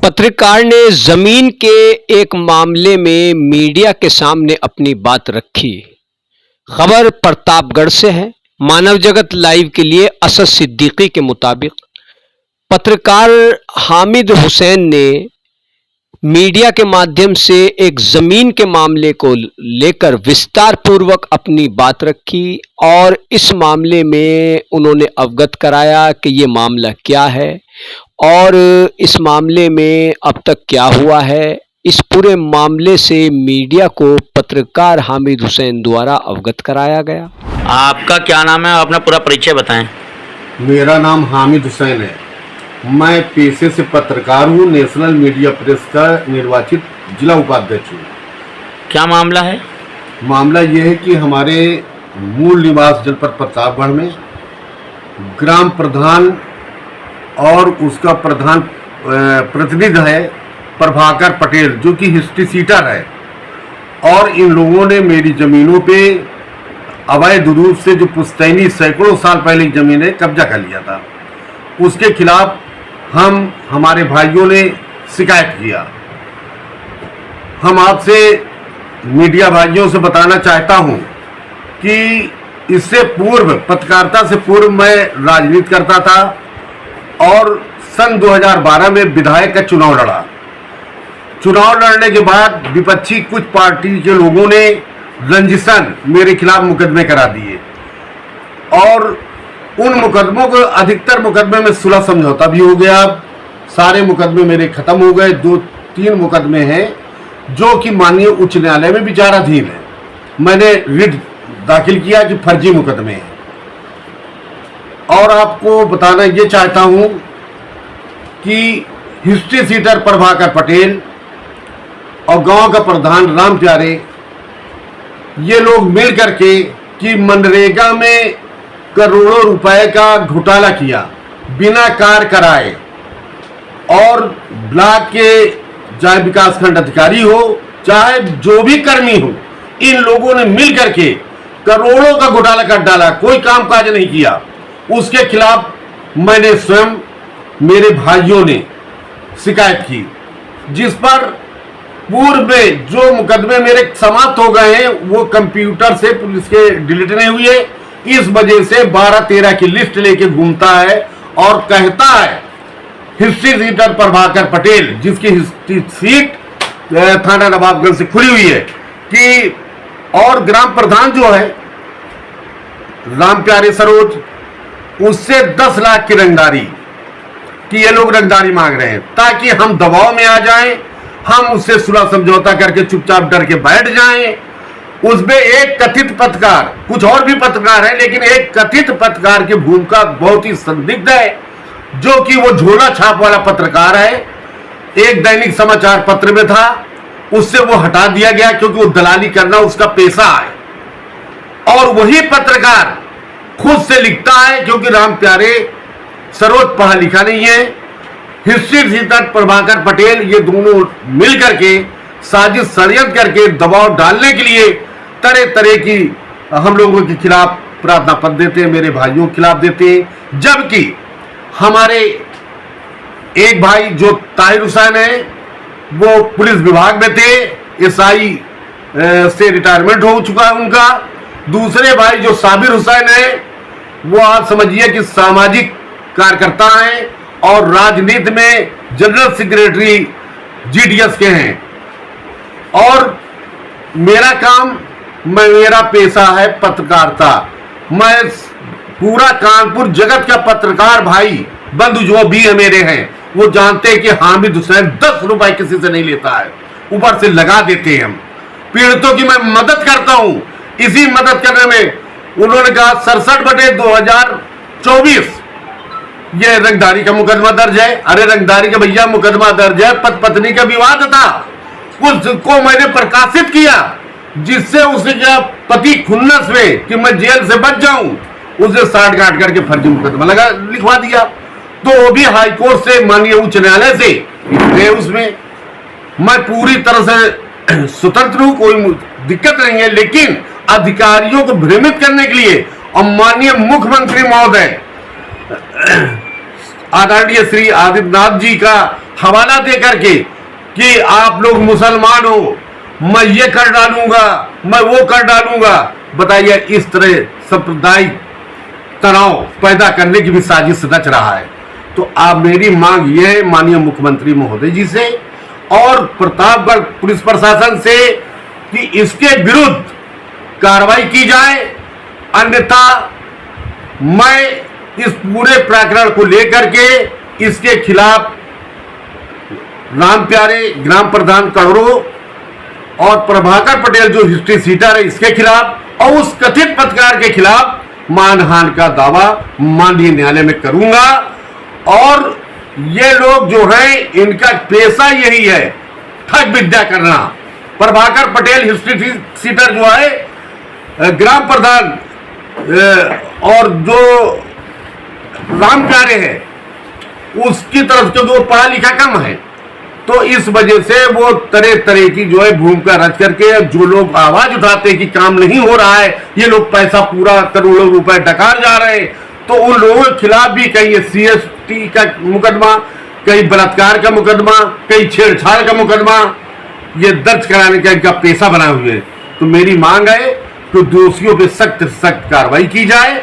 पत्रकार ने जमीन के एक मामले में मीडिया के सामने अपनी बात रखी। खबर प्रतापगढ़ से है। मानव जगत लाइव के लिए असद सिद्दीकी के मुताबिक पत्रकार हामिद हुसैन ने मीडिया के माध्यम से एक जमीन के मामले को लेकर विस्तार पूर्वक अपनी बात रखी और इस मामले में उन्होंने अवगत कराया कि ये मामला क्या है और इस मामले में अब तक क्या हुआ है। इस पूरे मामले से मीडिया को पत्रकार हामिद हुसैन द्वारा अवगत कराया गया। आपका क्या नाम है, अपना पूरा परिचय बताएं। मेरा नाम हामिद हुसैन है। मैं पेशे से पत्रकार हूँ। नेशनल मीडिया प्रेस का निर्वाचित जिला उपाध्यक्ष हूँ। क्या मामला है? मामला ये है कि हमारे मूल निवास जनपद प्रतापगढ़ में ग्राम प्रधान और उसका प्रधान प्रतिनिधि है प्रभाकर पटेल, जो कि हिस्ट्री सीटर है, और इन लोगों ने मेरी ज़मीनों पे अवैध रूप से जो पुश्तैनी सैकड़ों साल पहले की ज़मीन है कब्जा कर लिया था। उसके खिलाफ हमारे भाइयों ने शिकायत किया। हम आपसे मीडिया भाइयों से बताना चाहता हूं कि इससे पूर्व, पत्रकारिता से पूर्व मैं राजनीति करता था और सन 2012 में विधायक का चुनाव लड़ा। चुनाव लड़ने के बाद विपक्षी कुछ पार्टी के लोगों ने रंजिशन मेरे खिलाफ मुकदमे करा दिए और उन मुकदमों को, अधिकतर मुकदमे में सुलह समझौता भी हो गया। सारे मुकदमे मेरे खत्म हो गए। 2-3 मुकदमे हैं जो कि माननीय उच्च न्यायालय में विचाराधीन है। मैंने रिट दाखिल किया कि फर्जी मुकदमे हैं। और आपको बताना ये चाहता हूं कि हिस्ट्री सीटर प्रभाकर पटेल और गांव का प्रधान राम प्यारे, ये लोग मिल करके कि मनरेगा में करोड़ों रुपए का घोटाला किया बिना कार्य कराए, और ब्लॉक के चाहे विकासखंड अधिकारी हो चाहे जो भी कर्मी हो, इन लोगों ने मिल करके करोड़ों का घोटाला कर डाला, कोई काम काज नहीं किया। उसके खिलाफ मैंने स्वयं, मेरे भाइयों ने शिकायत की, जिस पर पूर्व में जो मुकदमे मेरे समाप्त हो गए हैं वो कंप्यूटर से पुलिस के डिलीट नहीं हुए। इस वजह से 12-13 की लिस्ट लेके घूमता है और कहता है हिस्ट्री सीटर प्रभाकर पटेल, जिसकी हिस्ट्री सीट थाना नवाबगंज से खुली हुई है, कि और ग्राम प्रधान जो है राम प्यारे सरोज, उससे 10 लाख की रंगदारी, कि ये लोग रंगदारी मांग रहे हैं ताकि हम दबाव में आ जाएं, हम उससे सुलह समझौता करके चुपचाप डर के बैठ जाएं। उसमें एक कथित पत्रकार, कुछ और भी पत्रकार है, लेकिन एक कथित पत्रकार की भूमिका बहुत ही संदिग्ध है, जो कि वो झोला छाप वाला पत्रकार है। एक दैनिक समाचार पत्र में था, उससे वो हटा दिया गया क्योंकि वो दलाली करना उसका पेशा है। और वही पत्रकार खुद से लिखता है, क्योंकि राम प्यारे सरोज पढ़ा लिखा नहीं है, हिस्ट्री सीटर प्रभाकर पटेल, ये दोनों मिल करके साजिश षड्यंत्र करके दबाव डालने के लिए तरह तरह की हम लोगों के खिलाफ प्रार्थना पत्र देते हैं, मेरे भाइयों के खिलाफ देते हैं। जबकि हमारे एक भाई जो ताहिर हुसैन है, वो पुलिस विभाग में थे, एसआई से रिटायरमेंट हो चुका है उनका। दूसरे भाई जो साबिर हुसैन है, वो आप समझिए कि सामाजिक कार्यकर्ता हैं और राजनीति में जनरल सेक्रेटरी जीडीएस के हैं। और मेरा काम, मेरा पेशा है पत्रकारिता। मैं पूरा कानपुर जगत का पत्रकार भाई बंधु जो भी है मेरे हैं, वो जानते हैं कि हामिद हुसैन 10 रुपए किसी से नहीं लेता है, ऊपर से लगा देते हैं। हम पीड़ितों की मैं मदद करता हूं। इसी मदद करने में उन्होंने कहा 67/2024 ये रंगदारी का मुकदमा दर्ज है। अरे रंगदारी का भैया मुकदमा दर्ज है, पति पत्नी का विवाद था, उसको मैंने प्रकाशित किया, जिससे उसके पति खुन्नस में कि मैं जेल से बच जाऊं, उसे साठ गांठ करके फर्जी मुकदमा लगा लिखवा दिया। तो वो भी हाईकोर्ट से, माननीय उच्च न्यायालय से गए। उसमें मैं पूरी तरह से स्वतंत्र हूं, कोई दिक्कत नहीं है, लेकिन अधिकारियों को भ्रमित करने के लिए और माननीय मुख्यमंत्री महोदय आदरणीय श्री आदित्यनाथ जी का हवाला दे करके कि आप लोग मुसलमान हो, मैं ये कर डालूंगा, मैं वो कर डालूंगा। बताइए, इस तरह सांप्रदायिक तनाव पैदा करने की भी साजिश रच रहा है। तो आप, मेरी मांग यह है माननीय मुख्यमंत्री महोदय जी से और प्रतापगढ़ पुलिस प्रशासन से कि इसके विरुद्ध कार्रवाई की जाए, अन्यथा मैं इस पूरे प्रकरण को लेकर के इसके खिलाफ राम प्यारे ग्राम प्रधान कड़रो और प्रभाकर पटेल जो हिस्ट्री सीटर है इसके खिलाफ और उस कथित पत्रकार के खिलाफ मानहानि का दावा माननीय न्यायालय में करूंगा। और ये लोग जो हैं इनका पेशा यही है, ठग विद्या करना। प्रभाकर पटेल हिस्ट्री सीटर जो है ग्राम प्रधान और जो राम प्यारे है उसकी तरफ से जो पढ़ा लिखा कम है, तो इस वजह से वो तरह तरह की जो है भूमिका रच करके जो लोग आवाज उठाते हैं कि काम नहीं हो रहा है, ये लोग पैसा पूरा करोड़ों रुपए डकार जा रहे हैं, तो उन लोगों के खिलाफ भी कहीं CST का मुकदमा, कहीं बलात्कार का मुकदमा, कहीं छेड़छाड़ का मुकदमा ये दर्ज कराने का इनका पेशा बना हुए है। तो मेरी मांग है कि दोषियों पे सख्त से सख्त कार्रवाई की जाए